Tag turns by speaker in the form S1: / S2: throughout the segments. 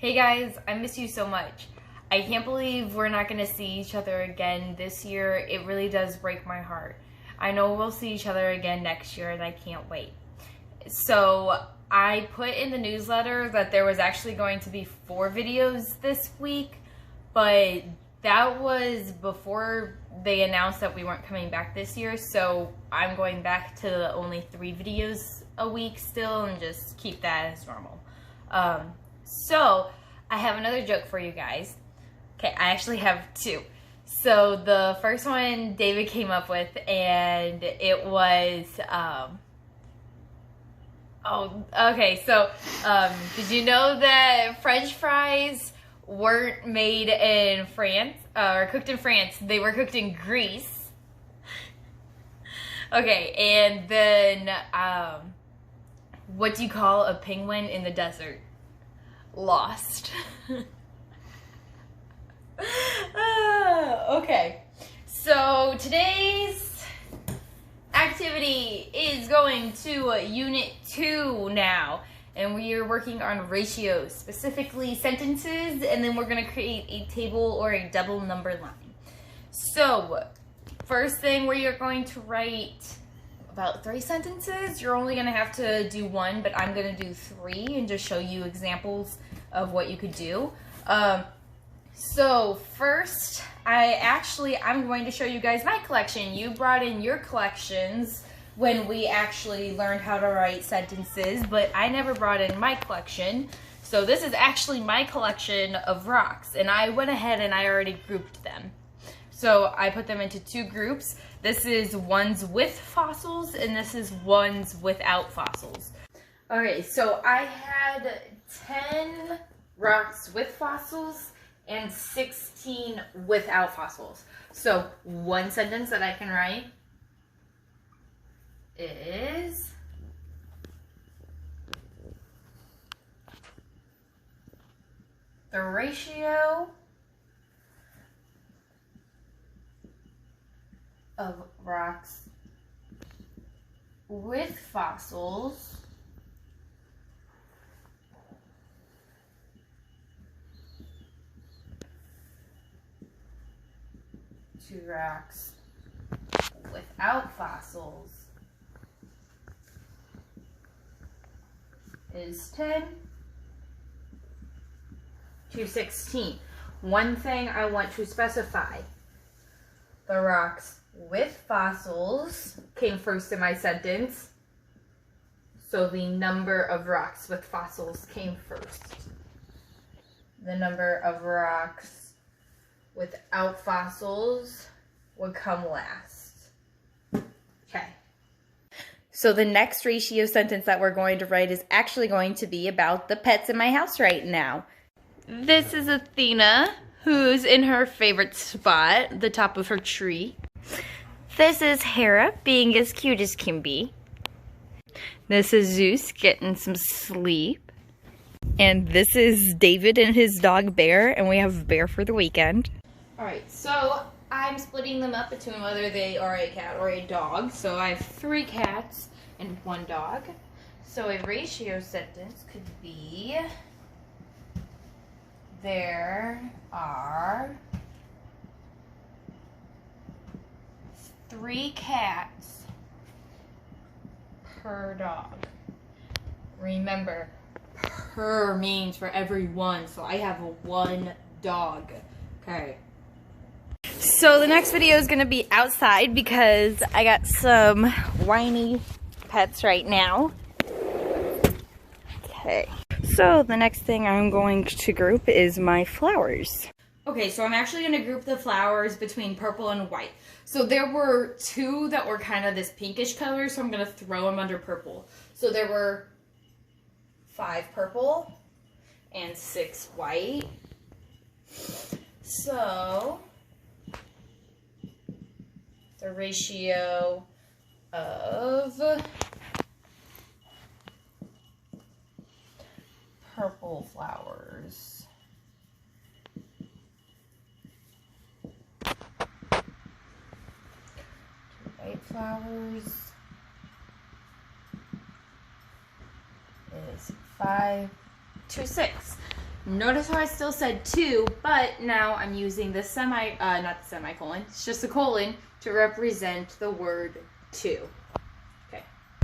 S1: Hey guys, I miss you so much. I can't believe we're not going to see each other again this year. It really does break my heart. I know we'll see each other again next year and I can't wait. So I put in the newsletter that there was actually going to be 4 videos this week, but that was before they announced that we weren't coming back this year, so I'm going back to only 3 videos a week still and just keep that as normal. So I have another joke for you guys. Okay, I actually have 2. So the first one David came up with, and it was, did you know that French fries weren't made in France, or cooked in France? They were cooked in Greece. Okay, and then, what do you call a penguin in the desert? Lost. Okay, so today's activity is going to Unit 2 now, and we are working on ratios, specifically sentences, and then we're going to create a table or a double number line. So, first thing, we are going to write about 3 sentences. You're only going to have to do 1, but I'm going to do 3 and just show you examples of what you could do. So first, I'm going to show you guys my collection. You brought in your collections when we actually learned how to write sentences, but I never brought in my collection. So this is actually my collection of rocks, and I went ahead and I already grouped them. So I put them into 2 groups. This is ones with fossils, and this is ones without fossils. Okay, so I had 10 rocks with fossils and 16 without fossils. So one sentence that I can write is the ratio of rocks with fossils to rocks without fossils is 10 to 16. One thing I want to specify: the rocks with fossils came first in my sentence, so the number of rocks with fossils came first. The number of rocks without fossils would come last. Okay. So the next ratio sentence that we're going to write is actually going to be about the pets in my house right now. This is Athena, who's in her favorite spot, the top of her tree. This is Hera, being as cute as can be. This is Zeus, getting some sleep. And this is David and his dog Bear, and we have Bear for the weekend. Alright, so I'm splitting them up between whether they are a cat or a dog. So I have 3 cats and 1 dog. So a ratio sentence could be: there are 3 cats per dog. Remember, per means for every one, so I have 1 dog. Okay. So the next video is going to be outside because I got some whiny pets right now. Okay. So the next thing I'm going to group is my flowers. Okay, so I'm actually going to group the flowers between purple and white. So there were 2 that were kind of this pinkish color, so I'm going to throw them under purple. So there were 5 purple and 6 white. So the ratio of purple flowers to white flowers is 5 to 6. Notice how I still said 2, but now I'm using the not the semicolon, it's just a colon to represent the word 2.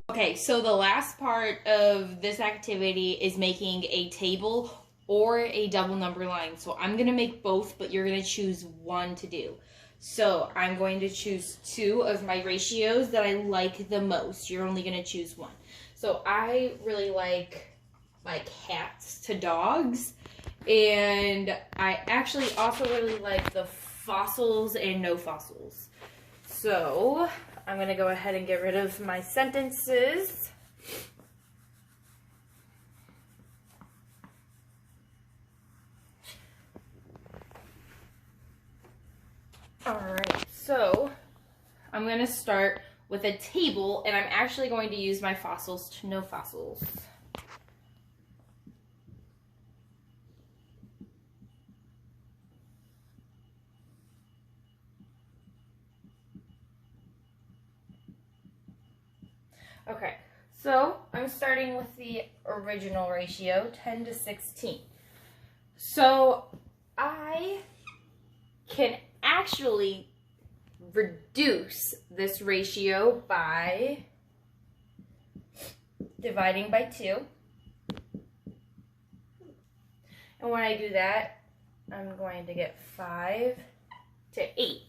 S1: Okay, so the last part of this activity is making a table or a double number line. So I'm going to make both, but you're going to choose one to do. So I'm going to choose 2 of my ratios that I like the most. You're only going to choose one. So I really like my cats to dogs, and I actually also really like the fossils and no fossils. So I'm going to go ahead and get rid of my sentences. Alright, so I'm going to start with a table, and I'm actually going to use my fossils to no fossils. Okay, so I'm starting with the original ratio, 10 to 16. So I can actually reduce this ratio by dividing by 2. And when I do that, I'm going to get 5 to 8.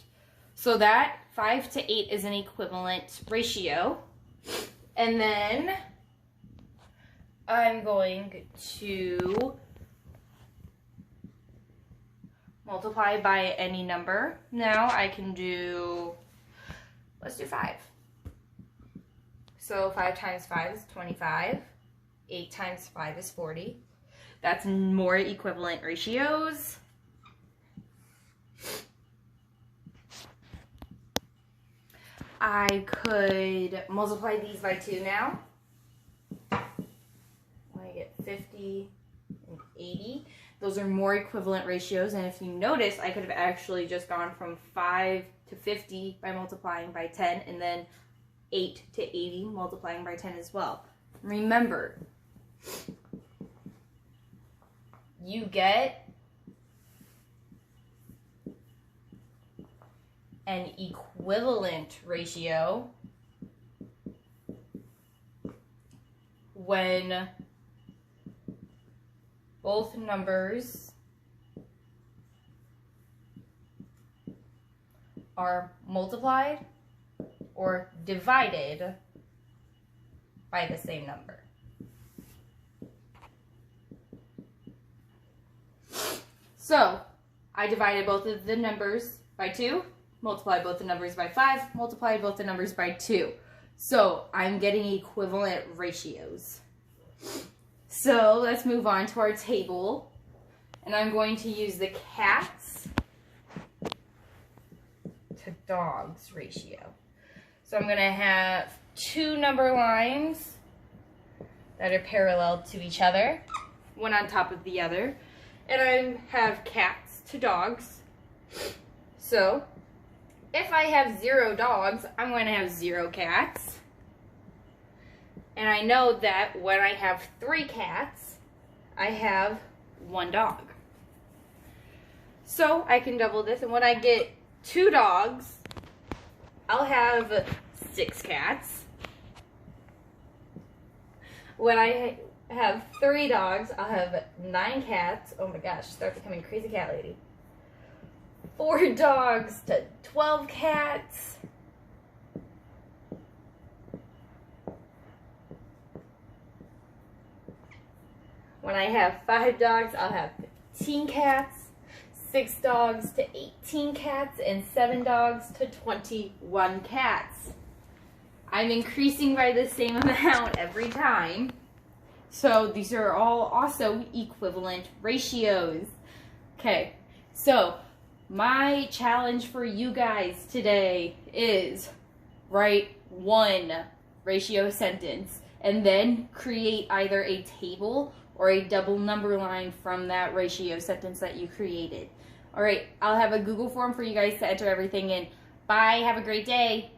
S1: So that 5 to 8 is an equivalent ratio. And then I'm going to multiply by any number. Now I can do, let's do 5. So 5 times 5 is 25. 8 times 5 is 40. That's more equivalent ratios. I could multiply these by 2 now. I get 50 and 80. Those are more equivalent ratios, and if you notice, I could have actually just gone from 5 to 50 by multiplying by 10, and then 8 to 80 multiplying by 10 as well. Remember, you get an equivalent ratio when both numbers are multiplied or divided by the same number. So I divided both of the numbers by 2, multiply both the numbers by 5, multiply both the numbers by 2. So I'm getting equivalent ratios. So let's move on to our table. And I'm going to use the cats to dogs ratio. So I'm going to have 2 number lines that are parallel to each other, one on top of the other. And I have cats to dogs. So if I have 0 dogs, I'm going to have 0 cats. And I know that when I have 3 cats, I have 1 dog. So I can double this, and when I get 2 dogs, I'll have 6 cats. When I have 3 dogs, I'll have 9 cats. Oh my gosh, start becoming crazy cat lady. 4 dogs to 12 cats. When I have 5 dogs, I'll have 15 cats, 6 dogs to 18 cats, and 7 dogs to 21 cats. I'm increasing by the same amount every time. So these are all also equivalent ratios. Okay, so my challenge for you guys today is write 1 ratio sentence and then create either a table or a double number line from that ratio sentence that you created. All right, I'll have a Google form for you guys to enter everything in. Bye, have a great day.